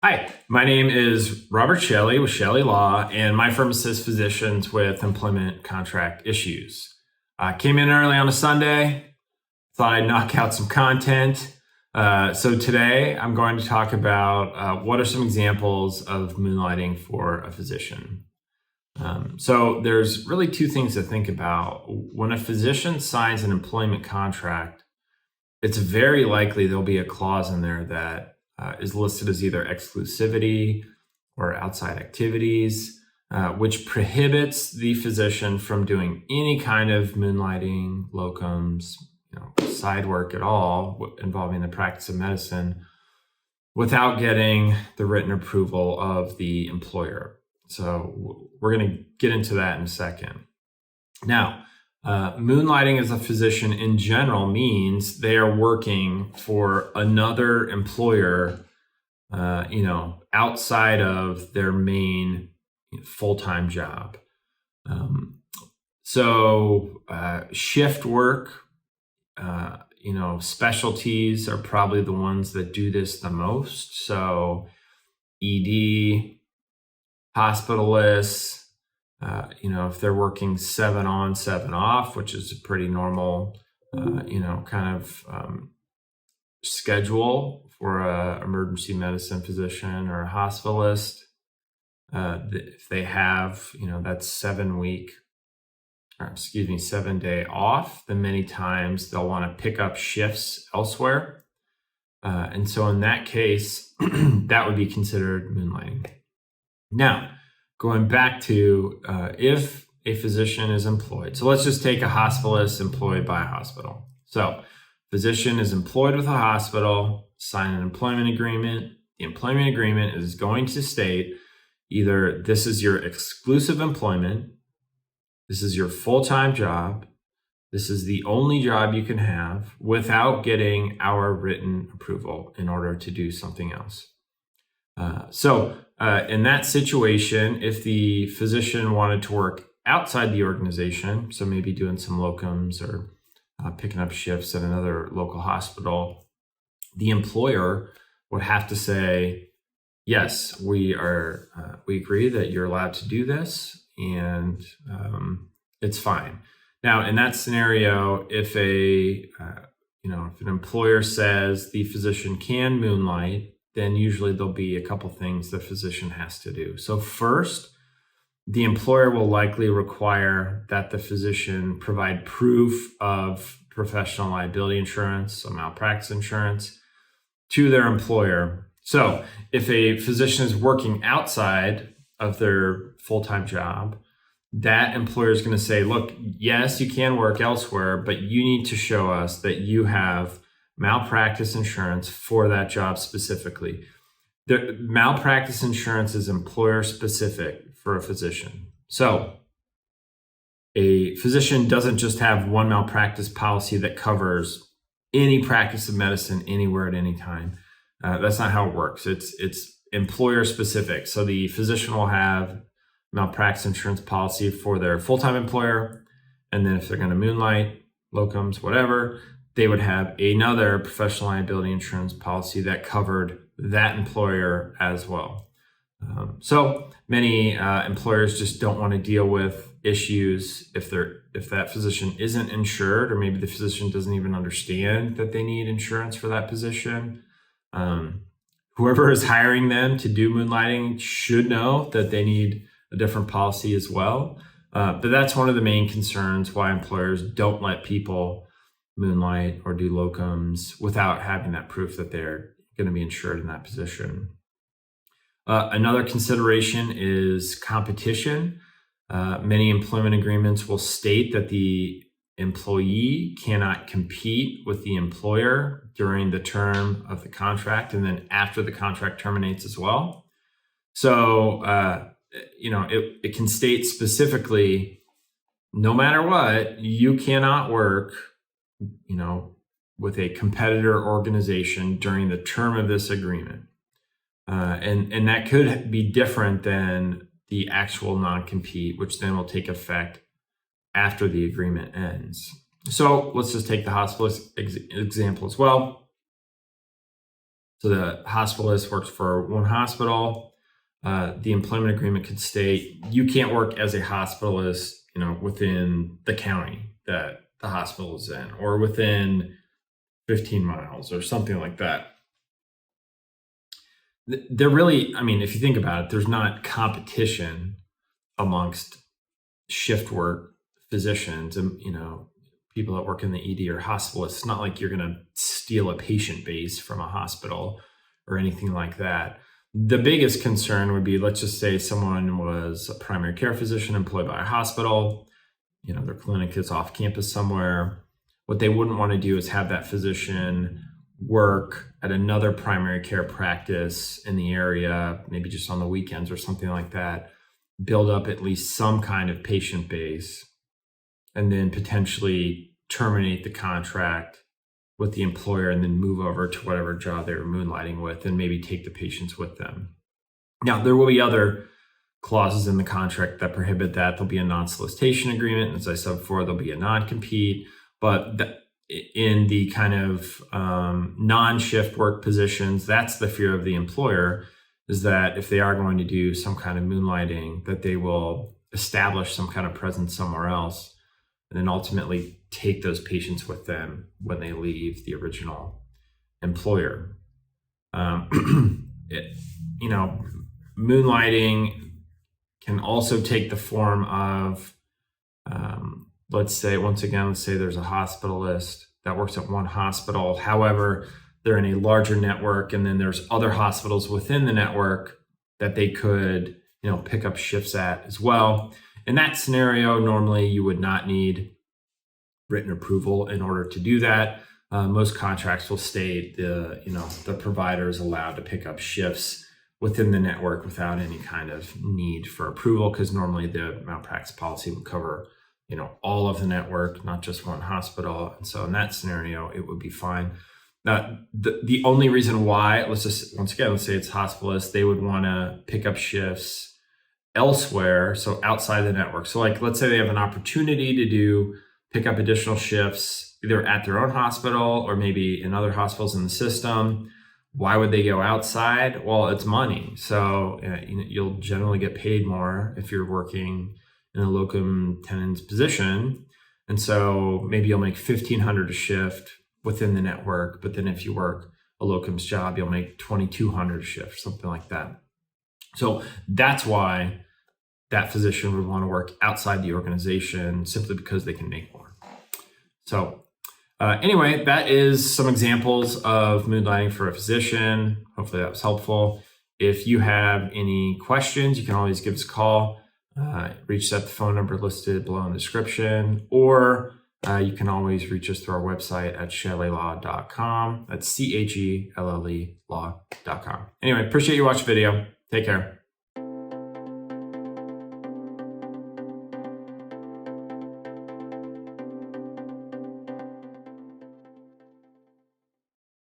Hi, my name is Robert Chelle with Chelle Law, and my firm assists physicians with employment contract issues. I came in early on a Sunday, thought I'd knock out some content. So today I'm going to talk about what are some examples of moonlighting for a physician. So there's really two things to think about. When a physician signs an employment contract, it's very likely there'll be a clause in there that is listed as either exclusivity or outside activities, which prohibits the physician from doing any kind of moonlighting, locums, side work at all involving the practice of medicine without getting the written approval of the employer. So we're going to get into that in a second. Now, moonlighting as a physician in general means they are working for another employer, outside of their main full-time job. Shift work, specialties are probably the ones that do this the most. So ED, hospitalists, if they're working 7 on, 7 off, which is a pretty normal, schedule for a emergency medicine physician or a hospitalist. If they have, that 7-day off, then many times they'll want to pick up shifts elsewhere. And so in that case, that would be considered moonlighting. Now, going back to if a physician is employed. So let's just take a hospitalist employed by a hospital. So physician is employed with a hospital, sign an employment agreement. The employment agreement is going to state either this is your exclusive employment, this is your full-time job, this is the only job you can have without getting our written approval in order to do something else. In that situation, if the physician wanted to work outside the organization, so maybe doing some locums or picking up shifts at another local hospital, the employer would have to say, yes, we agree that you're allowed to do this, and it's fine. Now, in that scenario, if an employer says the physician can moonlight, then usually there'll be a couple things the physician has to do. So first, the employer will likely require that the physician provide proof of professional liability insurance, so malpractice insurance, to their employer. So if a physician is working outside of their full-time job, that employer is going to say, look, yes, you can work elsewhere, but you need to show us that you have malpractice insurance for that job specifically. The malpractice insurance is employer specific for a physician. So a physician doesn't just have one malpractice policy that covers any practice of medicine anywhere at any time. That's not how it works. It's employer specific. So the physician will have malpractice insurance policy for their full-time employer. And then if they're going to moonlight, locums, whatever, they would have another professional liability insurance policy that covered that employer as well. So many employers just don't want to deal with issues if that physician isn't insured, or maybe the physician doesn't even understand that they need insurance for that position. Whoever is hiring them to do moonlighting should know that they need a different policy as well. But that's one of the main concerns why employers don't let people moonlight or do locums without having that proof that they're going to be insured in that position. Another consideration is competition. Many employment agreements will state that the employee cannot compete with the employer during the term of the contract and then after the contract terminates as well. So, it can state specifically, no matter what, you cannot work with a competitor organization during the term of this agreement. And that could be different than the actual non-compete, which then will take effect after the agreement ends. So let's just take the hospitalist example as well. So the hospitalist works for one hospital. The employment agreement could state you can't work as a hospitalist, within the county that the hospital is in, or within 15 miles or something like that. They're really, if you think about it, there's not competition amongst shift work physicians and, people that work in the ED or hospitalists. It's not like you're going to steal a patient base from a hospital or anything like that. The biggest concern would be, let's just say someone was a primary care physician employed by a hospital, their clinic is off campus somewhere. What they wouldn't want to do is have that physician work at another primary care practice in the area, maybe just on the weekends or something like that, build up at least some kind of patient base, and then potentially terminate the contract with the employer and then move over to whatever job they were moonlighting with and maybe take the patients with them. Now, there will be other clauses in the contract that prohibit that. There'll be a non-solicitation agreement. As I said before, there'll be a non-compete. But in the kind of non-shift work positions, that's the fear of the employer, is that if they are going to do some kind of moonlighting, that they will establish some kind of presence somewhere else and then ultimately take those patients with them when they leave the original employer. Moonlighting can also take the form of, let's say there's a hospitalist that works at one hospital. However, they're in a larger network, and then there's other hospitals within the network that they could, pick up shifts at as well. In that scenario, normally you would not need written approval in order to do that. Most contracts will state the provider is allowed to pick up shifts within the network without any kind of need for approval, because normally the malpractice policy would cover all of the network, not just one hospital. And so in that scenario, it would be fine. Now, the only reason why, let's say it's hospitalists, they would want to pick up shifts elsewhere, so outside the network. So let's say they have an opportunity to pick up additional shifts either at their own hospital or maybe in other hospitals in the system. Why would they go outside? Well, it's money. So you'll generally get paid more if you're working in a locum tenens position. And so maybe you'll make $1,500 a shift within the network, but then if you work a locum's job, you'll make $2,200 a shift, something like that. So that's why that physician would want to work outside the organization, simply because they can make more. So anyway, that is some examples of moonlighting for a physician. Hopefully that was helpful. If you have any questions, you can always give us a call. Reach us at the phone number listed below in the description, or you can always reach us through our website at chellelaw.com. That's CHELLE law.com. Anyway, appreciate you watching the video. Take care.